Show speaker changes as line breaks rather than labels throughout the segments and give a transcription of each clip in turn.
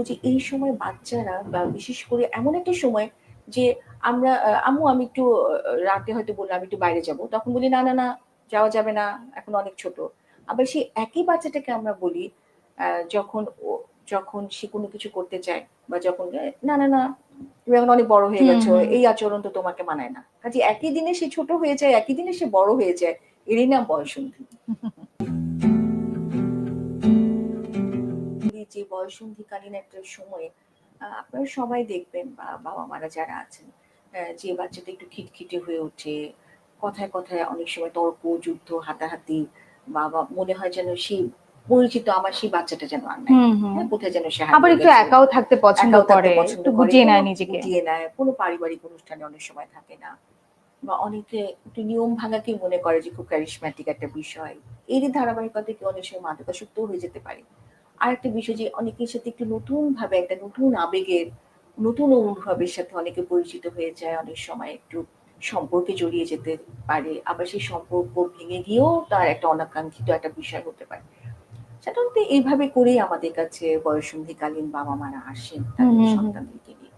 যে এই সময় বাচ্চারা বা বিশেষ করে এমন একটা সময় যে আমরা আম্মু আমি একটু রাতে হয়তো বললাম আমি একটু বাইরে যাব। তখন বলি, "না, না, না যাওয়া যাবে না। এখন অনেক ছোট।" আবার সেই একই বাচ্চাটাকে আমরা বলি আ যখন ও যখন সে কোনো কিছু করতে চায় বা যখন "না, না, না তুমি এখন অনেক বড় হয়ে
হুম,
গেছো।
হুম।
এই আচরণ তো তোমাকে মানায় না।" কাজেই একই দিনে সে ছোট হয়ে যায়, একই দিনে সে বড় হয়ে যায়। এরই নাম বয়ঃসন্ধি। এই যে বয়ঃসন্ধিকালীন একটা সময়ে আপনারা সবাই দেখবেন বা বাবা-মারা যারা আছেন, যে বাচ্চাটা একটু খিটখিটে হয়ে ওঠে, কথায়, কথায় অনেক সময় তর্ক, যুদ্ধ, হাতাহাতি বা মনে হয় যেন সেই পরিচিত আমার সেই বাচ্চাটা যেন আর নাই।
হুম, হুম।
হ্যাঁ? কোথায় যেন সে
আবার
হারিয়ে
একটু
গেছে।
একাও থাকতে পছন্দ
একাও থাকতে
করে,
পছন্দ
একটু
করে,
গুটিয়ে
কোনো
নেয় নিজেকে।
গুটিয়ে নেয়, কোনো পারিবারিক অনুষ্ঠানে অনেক সময় থাকে না। বা অনেকে একটু নিয়ম ভাঙাকে মনে করে যে খুব ক্যারিশম্যাটিক একটা বিষয়। এরই ধারাবাহিকতায় কেউ অনেক সময় মাদকাসক্তও হয়ে যেতে পারে। আরেকটা বিষয় যে অনেকের সাথে একটু নতুনভাবে একটা নতুন আবেগের, নতুন অনুভবের সাথে অনেকে পরিচিত হয়ে যায়। অনেক সময় একটু সম্পর্কে জড়িয়ে যেতে পারে। আবার সেই সম্পর্ক ভেঙে গিয়েও তার একটা অনাকাঙ্ক্ষিত একটা বিষয় হতে পারে। সাধারণত এইভাবে করেই আমাদের কাছে বয়ঃসন্ধিকালীন বাবা-মারা আসেন
হুম,
তাদের
হুম, হুম।
সন্তানদেরকে নিয়ে।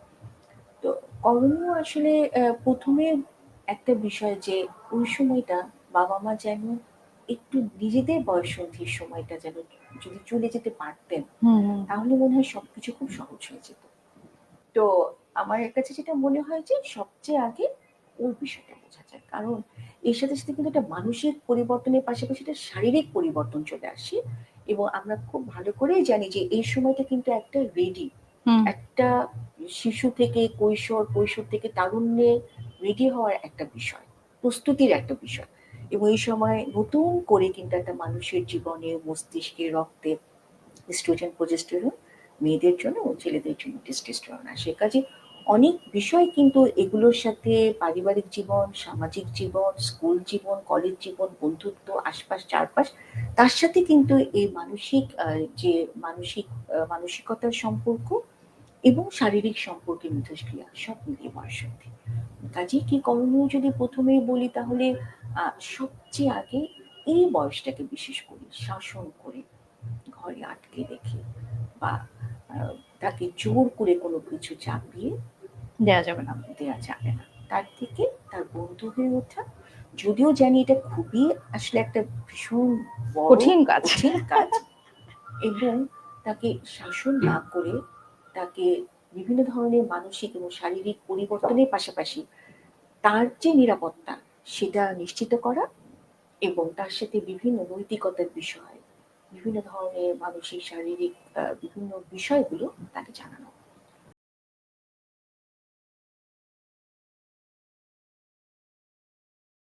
তো করণীয় আসলে ১ম এ একটা বিষয় যে ওই সময়টা বাবা-মা যেন একটু নিজেদের বয়ঃসন্ধির সময়টা যেন যদি চলে যেতে পারতেন,
হুম, হুম।
তাহলে মনে হয় সবকিছু খুব সহজ হয়ে যেত। তো আমার কাছে যেটা মনে হয় যে সবচেয়ে আগে ওই বিষয়টা বোঝা যায়। কারণ এর সাথে, সাথে কিন্তু একটা মানসিক পরিবর্তনের পাশাপাশি একটা শারীরিক পরিবর্তন চলে আসে এবং আমরা খুব ভালো করেই জানি যে এই সময়টা কিন্তু একটা রেডি,
হুম।
একটা শিশু থেকে কৈশোর, কৈশোর থেকে তারুণ্যে রেডি হওয়ার একটা বিষয়। প্রস্তুতির একটা বিষয়। এবং এই সময় নতুন করে কিন্তু একটা মানুষের জীবনে, মস্তিষ্কে, রক্তে এস্ট্রোজেন, প্রোজেস্টেরন মেয়েদের জন্য ও ছেলেদের জন্য টেস্টোস্টেরন আসে। কাজেই অনেক বিষয় কিন্তু এগুলোর সাথে পারিবারিক জীবন, সামাজিক জীবন, স্কুল জীবন, কলেজ জীবন, বন্ধুত্ব, আশপাশ, চারপাশ তার সাথে কিন্তু এই মানসিক যে মানসিক মানসিকতার সম্পর্ক এবং শারীরিক সম্পর্কের মিথস্ক্রিয়া সব মিলিয়ে বয়ঃসন্ধি। কাজেই কি করণীয় যদি ১ম এই বলি তাহলে সবচেয়ে আগে এই বয়সটাকে বিশেষ করে শাসন করে ঘরে আটকে রেখে বা আ তাকে জোর করে কোনো কিছু চাপিয়ে
দেয়া যাবে না।
দেয়া যাবে না। তার থেকে তার বন্ধু হয়ে ওঠা। যদিও জানি এটা খুবই আসলে একটা ভীষণ বড়
কঠিন কাজ।
কঠিন কাজ এবং তাকে শাসন না করে তাকে বিভিন্ন ধরনের মানসিক এবং শারীরিক পরিবর্তনের পাশাপাশি তার যে নিরাপত্তা সেটা নিশ্চিত করা এবং তার সাথে বিভিন্ন নৈতিকতার বিষয়, বিভিন্ন ধরনের মানসিক শারীরিক বিভিন্ন বিষয়গুলো তাকে জানানো।